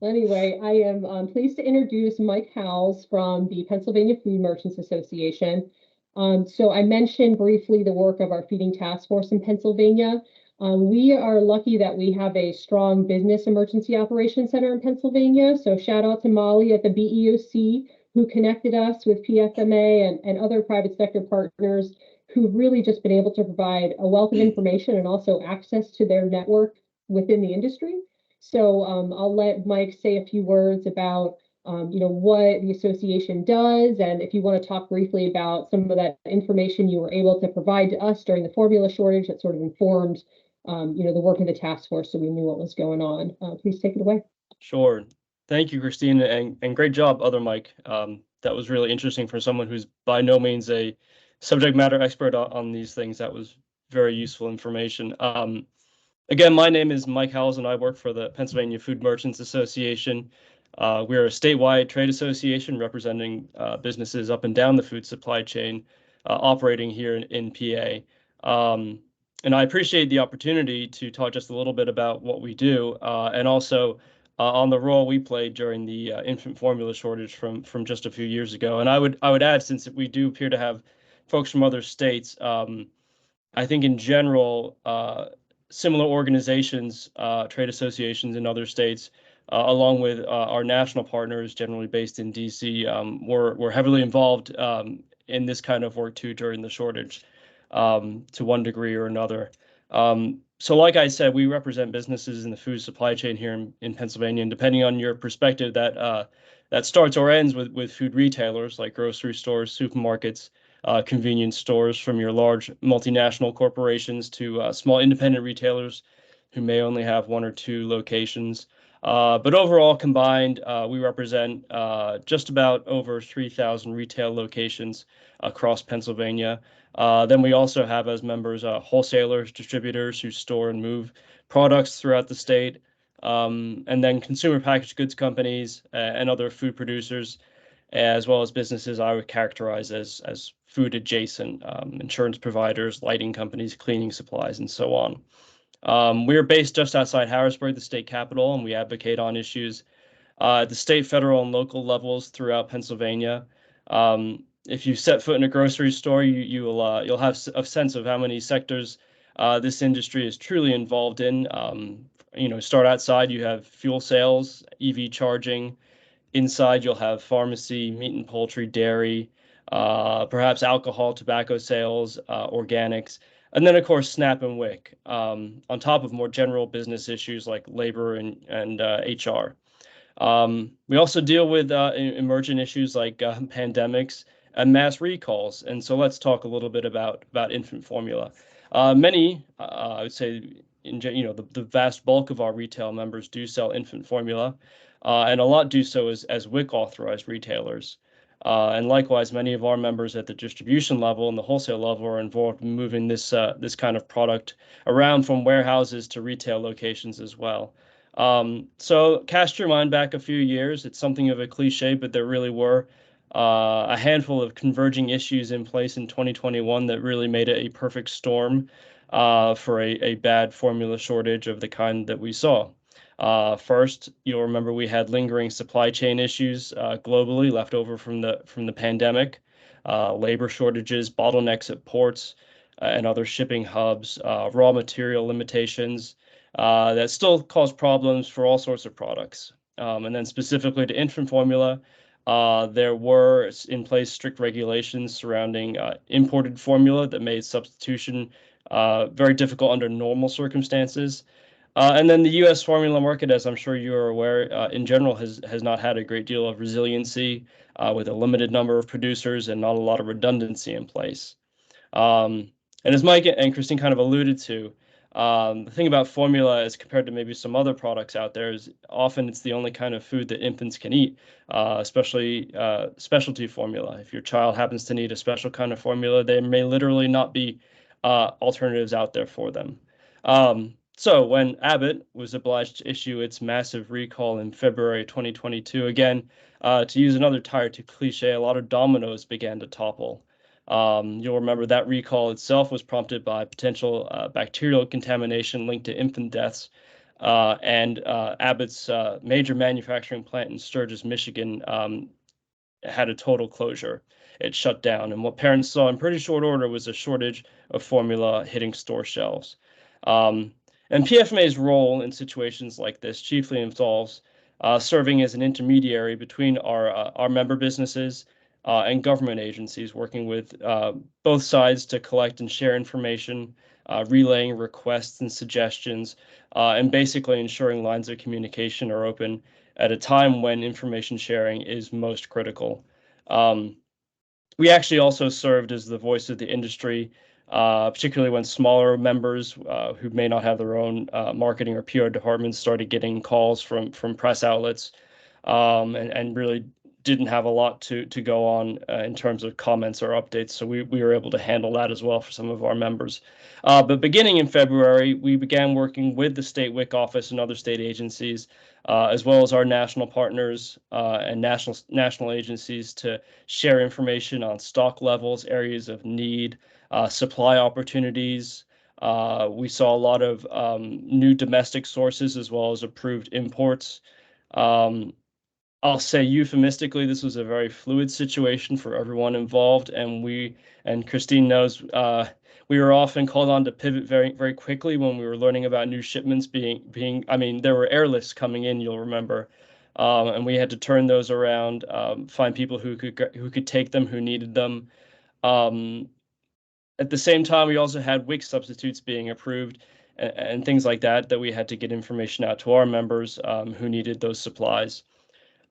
Anyway, I am pleased to introduce Mike Howells from the Pennsylvania Food Merchants Association. So I mentioned briefly the work of our feeding task force in Pennsylvania. We are lucky that we have a strong business emergency operations center in Pennsylvania. So shout out to Molly at the BEOC who connected us with PFMA and other private sector partners who've really just been able to provide a wealth of information and also access to their network within the industry. So I'll let Mike say a few words about what the association does, and if you want to talk briefly about some of that information you were able to provide to us during the formula shortage that sort of informed the work of the task force, so we knew what was going on. Please take it away. Sure. Thank you, Christine, and great job, other Mike. That was really interesting for someone who's by no means a subject matter expert on these things. That was very useful information. Again, my name is Mike Howells, and I work for the Pennsylvania Food Merchants Association. We're a statewide trade association representing businesses up and down the food supply chain operating here in PA. And I appreciate the opportunity to talk just a little bit about what we do and also on the role we played during the infant formula shortage from just a few years ago. And I would add, since we do appear to have folks from other states, I think in general, similar organizations, trade associations in other states, along with our national partners, generally based in DC, were heavily involved in this kind of work too during the shortage to one degree or another. So like I said, we represent businesses in the food supply chain here in Pennsylvania, and depending on your perspective, that starts or ends with food retailers like grocery stores, supermarkets, convenience stores, from your large multinational corporations to small independent retailers who may only have 1 or 2 locations. But overall combined, we represent just about over 3,000 retail locations across Pennsylvania. Then we also have as members wholesalers, distributors who store and move products throughout the state, and then consumer packaged goods companies and other food producers, as well as businesses I would characterize as food adjacent, insurance providers, lighting companies, cleaning supplies, and so on. We are based just outside Harrisburg, the state capital, and we advocate on issues at the state, federal, and local levels throughout Pennsylvania. If you set foot in a grocery store, you'll have a sense of how many sectors this industry is truly involved in. Start outside, you have fuel sales, EV charging. Inside, you'll have pharmacy, meat and poultry, dairy, perhaps alcohol, tobacco sales, organics, and then, of course, SNAP and WIC, on top of more general business issues like labor and HR. We also deal with emergent issues like pandemics and mass recalls. And so let's talk a little bit about infant formula. Many, I would say, the vast bulk of our retail members do sell infant formula, and a lot do so as WIC authorized retailers. And likewise, many of our members at the distribution level and the wholesale level are involved in moving this kind of product around from warehouses to retail locations as well. So cast your mind back a few years. It's something of a cliche, but there really were a handful of converging issues in place in 2021 that really made it a perfect storm for a bad formula shortage of the kind that we saw. First, you'll remember we had lingering supply chain issues globally left over from the pandemic, labor shortages, bottlenecks at ports and other shipping hubs, raw material limitations that still cause problems for all sorts of products. And then specifically to infant formula, there were in place strict regulations surrounding imported formula that made substitution very difficult under normal circumstances. And then the U.S. formula market, as I'm sure you are aware, in general has not had a great deal of resiliency with a limited number of producers and not a lot of redundancy in place. And as Mike and Christine kind of alluded to, the thing about formula as compared to maybe some other products out there is often it's the only kind of food that infants can eat, especially specialty formula. If your child happens to need a special kind of formula, there may literally not be alternatives out there for them. So when Abbott was obliged to issue its massive recall in February 2022, again, to use another tired to cliche, a lot of dominoes began to topple. You'll remember that recall itself was prompted by potential bacterial contamination linked to infant deaths, and Abbott's major manufacturing plant in Sturgis, Michigan, had a total closure. It shut down, and what parents saw in pretty short order was a shortage of formula hitting store shelves. And PFMA's role in situations like this chiefly involves serving as an intermediary between our member businesses and government agencies, working with both sides to collect and share information, relaying requests and suggestions, and basically ensuring lines of communication are open at a time when information sharing is most critical. We actually also served as the voice of the industry, particularly when smaller members who may not have their own marketing or PR departments started getting calls from press outlets and really didn't have a lot to go on in terms of comments or updates. So we were able to handle that as well for some of our members. But beginning in February, we began working with the state WIC office and other state agencies, as well as our national partners and national agencies to share information on stock levels, areas of need, supply opportunities. We saw a lot of new domestic sources as well as approved imports. I'll say euphemistically, this was a very fluid situation for everyone involved, and Christine knows we were often called on to pivot very, very quickly when we were learning about new shipments being. I mean, there were airlifts coming in, you'll remember, and we had to turn those around, find people who could take them, who needed them. At the same time, we also had WIC substitutes being approved and things like that we had to get information out to our members who needed those supplies.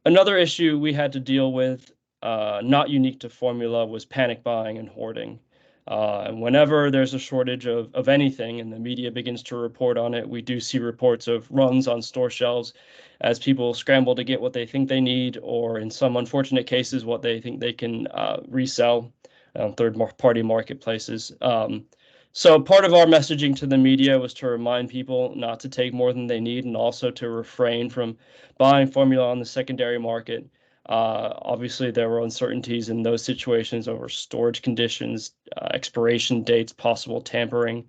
Another issue we had to deal with, not unique to formula, was panic buying and hoarding. And whenever there's a shortage of anything and the media begins to report on it, we do see reports of runs on store shelves as people scramble to get what they think they need, or in some unfortunate cases, what they think they can resell on third-party marketplaces. So part of our messaging to the media was to remind people not to take more than they need and also to refrain from buying formula on the secondary market. Obviously, there were uncertainties in those situations over storage conditions, expiration dates, possible tampering.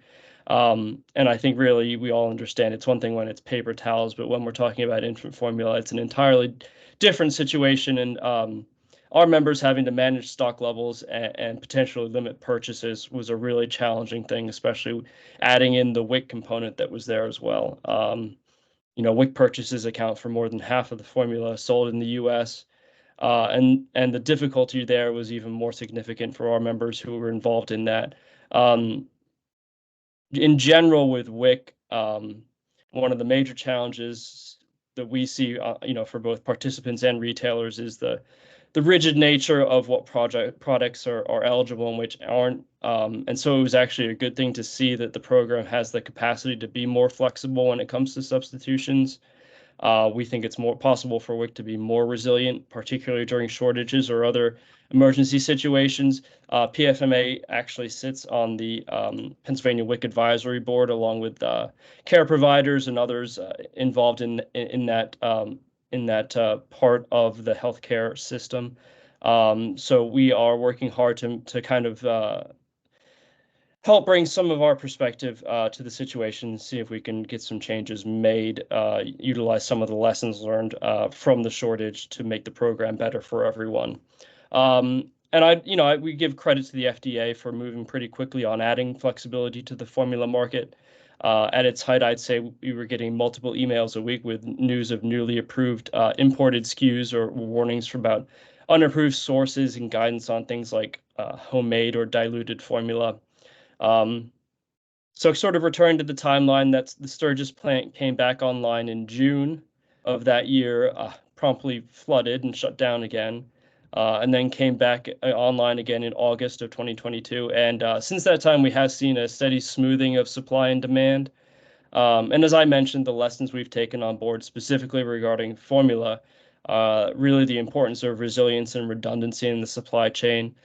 And I think really we all understand it's one thing when it's paper towels, but when we're talking about infant formula, it's an entirely different situation. And our members having to manage stock levels and potentially limit purchases was a really challenging thing, especially adding in the WIC component that was there as well. WIC purchases account for more than half of the formula sold in the U.S., and the difficulty there was even more significant for our members who were involved in that. In general, with WIC, one of the major challenges we see, for both participants and retailers is the rigid nature of what products are eligible and which aren't. And so it was actually a good thing to see that the program has the capacity to be more flexible when it comes to substitutions. We think it's more possible for WIC to be more resilient, particularly during shortages or other emergency situations. PFMA actually sits on the Pennsylvania WIC Advisory Board, along with care providers and others involved in that part of the healthcare system. So we are working hard to kind of help bring some of our perspective to the situation, see if we can get some changes made, utilize some of the lessons learned from the shortage to make the program better for everyone. And we give credit to the FDA for moving pretty quickly on adding flexibility to the formula market. At its height, I'd say we were getting multiple emails a week with news of newly approved imported SKUs or warnings about unapproved sources and guidance on things like homemade or diluted formula. So sort of returned to the timeline, that's the Sturgis plant came back online in June of that year, promptly flooded and shut down again, and then came back online again in August of 2022. And since that time, we have seen a steady smoothing of supply and demand. And as I mentioned, the lessons we've taken on board specifically regarding formula, really the importance of resilience and redundancy in the supply chain.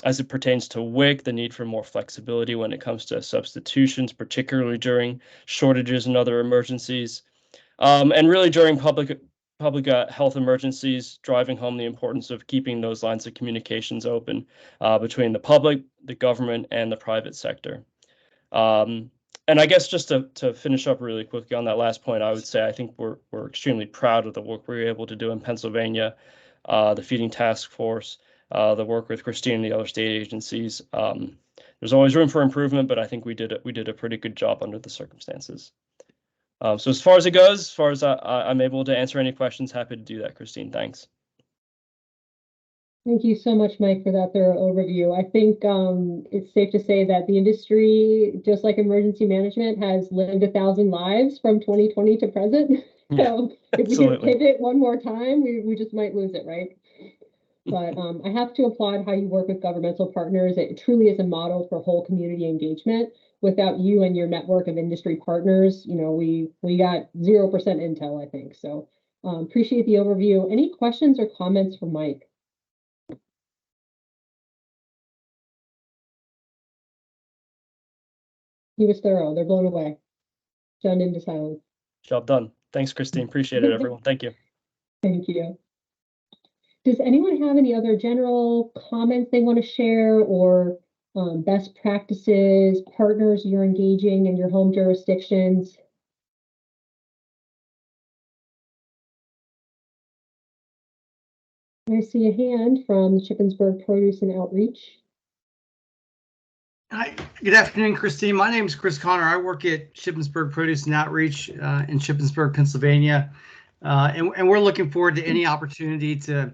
As it pertains to WIC, the need for more flexibility when it comes to substitutions, particularly during shortages and other emergencies, and really during public health emergencies, driving home the importance of keeping those lines of communications open between the public, the government, and the private sector. And I guess just to finish up really quickly on that last point, I would say I think we're extremely proud of the work we were able to do in Pennsylvania, the feeding task force, the work with Christine and the other state agencies. There's always room for improvement, but I think we did a pretty good job under the circumstances. So as far as it goes, as far as I'm able to answer any questions, happy to do that, Christine. Thanks. Thank you so much, Mike, for that thorough overview. I think it's safe to say that the industry, just like emergency management, has lived 1,000 lives from 2020 to present. So if we can pivot one more time, we just might lose it, right? But I have to applaud how you work with governmental partners. It truly is a model for whole community engagement. Without you and your network of industry partners, we got 0% intel, I think. So appreciate the overview. Any questions or comments for Mike? He was thorough. They're blown away. Done into silence. Job done. Thanks, Christine. Appreciate it, everyone. Thank you. Thank you. Does anyone have any other general comments they want to share, or best practices, partners you're engaging in your home jurisdictions? I see a hand from Shippensburg Produce and Outreach. Hi, good afternoon, Christine. My name is Chris Connor. I work at Shippensburg Produce and Outreach in Shippensburg, Pennsylvania, and we're looking forward to any opportunity to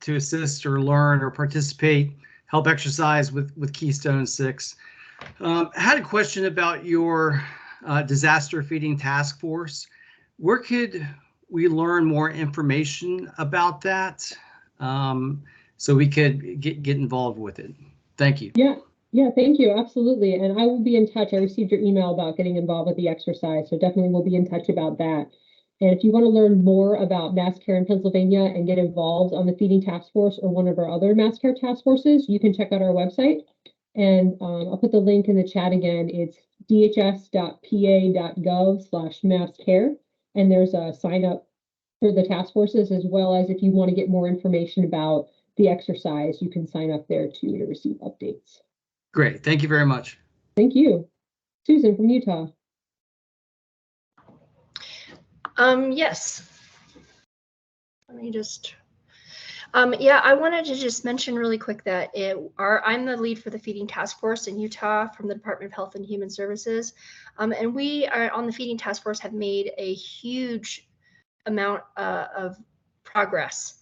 assist or learn or participate, help exercise with Keystone 6. I had a question about your disaster feeding task force. Where could we learn more information about that so we could get involved with it? Thank you. Yeah, thank you. Absolutely. And I will be in touch. I received your email about getting involved with the exercise, so definitely we'll be in touch about that. And if you want to learn more about mass care in Pennsylvania and get involved on the feeding task force or one of our other mass care task forces, you can check out our website. And I'll put the link in the chat again. It's dhs.pa.gov/masscare. And there's a sign up for the task forces, as well as if you want to get more information about the exercise, you can sign up there too to receive updates. Great. Thank you very much. Thank you. Susan from Utah. Yes. Let me just, I wanted to just mention really quick that I'm the lead for the feeding task force in Utah from the Department of Health and Human Services. And we are on the feeding task force have made a huge amount of progress.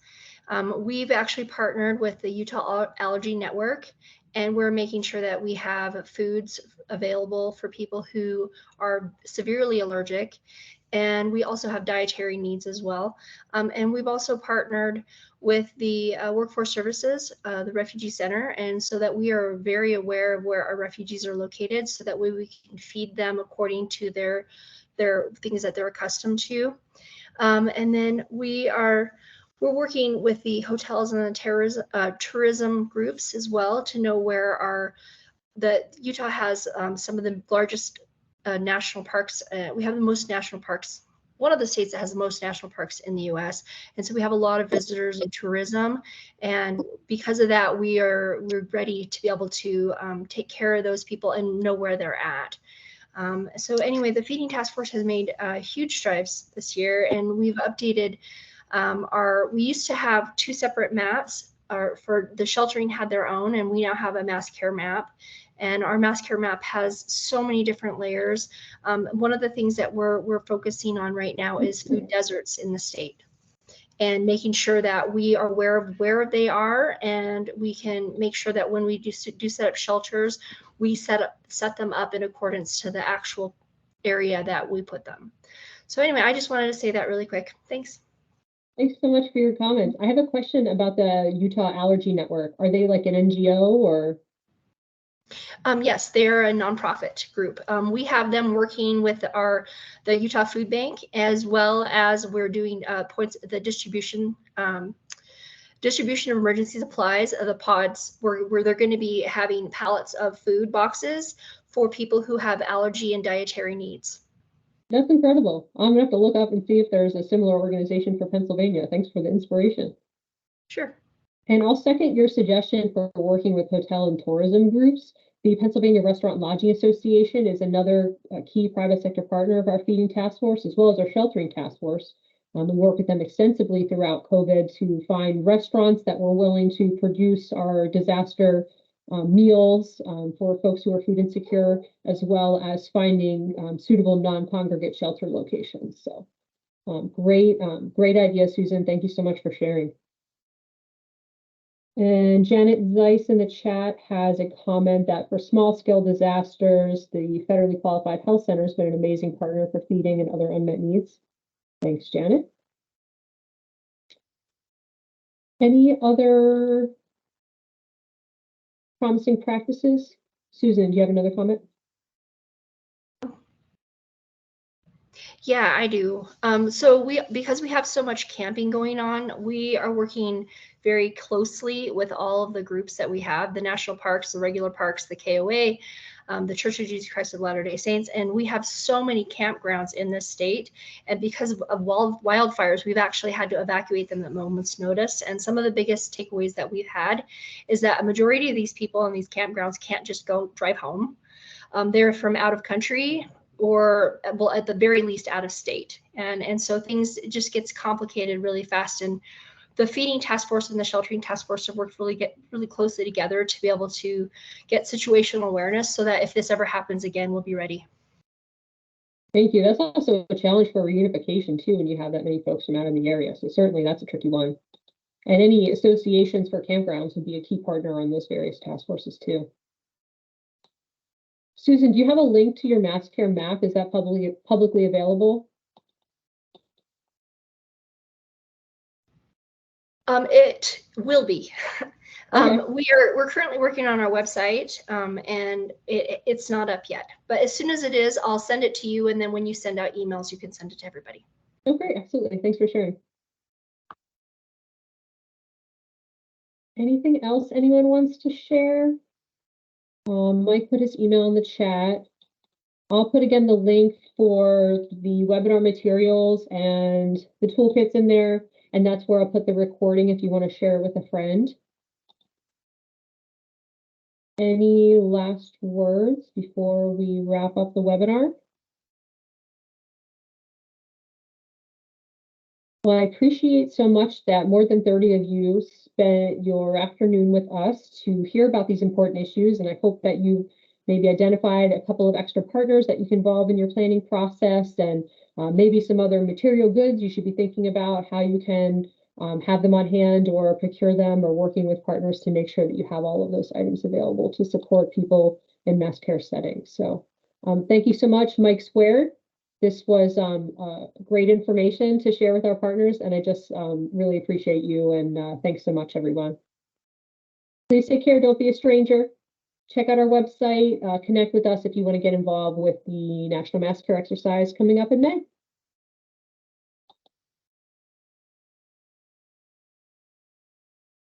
We've actually partnered with the Utah Allergy Network, and we're making sure that we have foods available for people who are severely allergic. And we also have dietary needs as well. And we've also partnered with the Workforce Services, the Refugee Center, and so that we are very aware of where our refugees are located, so that way we can feed them according to their things that they're accustomed to. And then we're working with the hotels and the tourism groups as well to know where Utah has some of the largest national parks. We have the most national parks, one of the states that has the most national parks in the US. And so we have a lot of visitors and tourism. And because of that, we're ready to be able to take care of those people and know where they're at. So anyway, the Feeding Task Force has made huge strides this year, and we've updated we used to have 2 separate maps. For the sheltering had their own, and we now have a mass care map. And our mass care map has so many different layers. One of the things that we're focusing on right now is food deserts in the state, and making sure that we are aware of where they are, and we can make sure that when we do set up shelters, we set them up in accordance to the actual area that we put them. So anyway, I just wanted to say that really quick. Thanks. Thanks so much for your comments. I have a question about the Utah Allergy Network. Are they like an NGO or? Yes, they're a nonprofit group. We have them working with the Utah Food Bank, as well as we're doing the distribution of emergency supplies of the pods, where they're going to be having pallets of food boxes for people who have allergy and dietary needs. That's incredible. I'm gonna have to look up and see if there's a similar organization for Pennsylvania. Thanks for the inspiration. Sure. And I'll second your suggestion for working with hotel and tourism groups. The Pennsylvania Restaurant and Lodging Association is another key private sector partner of our feeding task force, as well as our sheltering task force. We work with them extensively throughout COVID to find restaurants that were willing to produce our disaster meals for folks who are food insecure, as well as finding suitable non-congregate shelter locations. So great idea, Susan. Thank you so much for sharing. And Janet Zeiss in the chat has a comment that for small-scale disasters, the federally qualified health center has been an amazing partner for feeding and other unmet needs. Thanks, Janet. Any other promising practices? Susan, do you have another comment? Yeah, I do. So because we have so much camping going on, we are working very closely with all of the groups that we have, the national parks, the regular parks, the KOA, the Church of Jesus Christ of Latter-day Saints, and we have so many campgrounds in this state. And because of wildfires, we've actually had to evacuate them at moment's notice. And some of the biggest takeaways that we've had is that a majority of these people in these campgrounds can't just go drive home. They're from out of country, or well, at the very least out of state. And so things just gets complicated really fast. And the feeding task force and the sheltering task force have worked really closely together to be able to get situational awareness so that if this ever happens again, we'll be ready. Thank you. That's also a challenge for reunification too, when you have that many folks from out in the area. So certainly that's a tricky one. And any associations for campgrounds would be a key partner on those various task forces too. Susan, do you have a link to your mass care map? Is that publicly available? It will be. Okay. We're currently working on our website, and it's not up yet. But as soon as it is, I'll send it to you, and then when you send out emails, you can send it to everybody. Oh, great. Absolutely. Thanks for sharing. Anything else anyone wants to share? Mike put his email in the chat. I'll put again the link for the webinar materials and the toolkits in there, and that's where I'll put the recording if you want to share it with a friend. Any last words before we wrap up the webinar? Well, I appreciate so much that more than 30 of you spent your afternoon with us to hear about these important issues, and I hope that you maybe identified a couple of extra partners that you can involve in your planning process, and maybe some other material goods you should be thinking about how you can have them on hand or procure them, or working with partners to make sure that you have all of those items available to support people in mass care settings. So thank you so much, Mike Squared. This was great information to share with our partners, and I just really appreciate you, and thanks so much, everyone. Please take care. Don't be a stranger. Check out our website. Connect with us if you want to get involved with the National Mass Care Exercise coming up in May.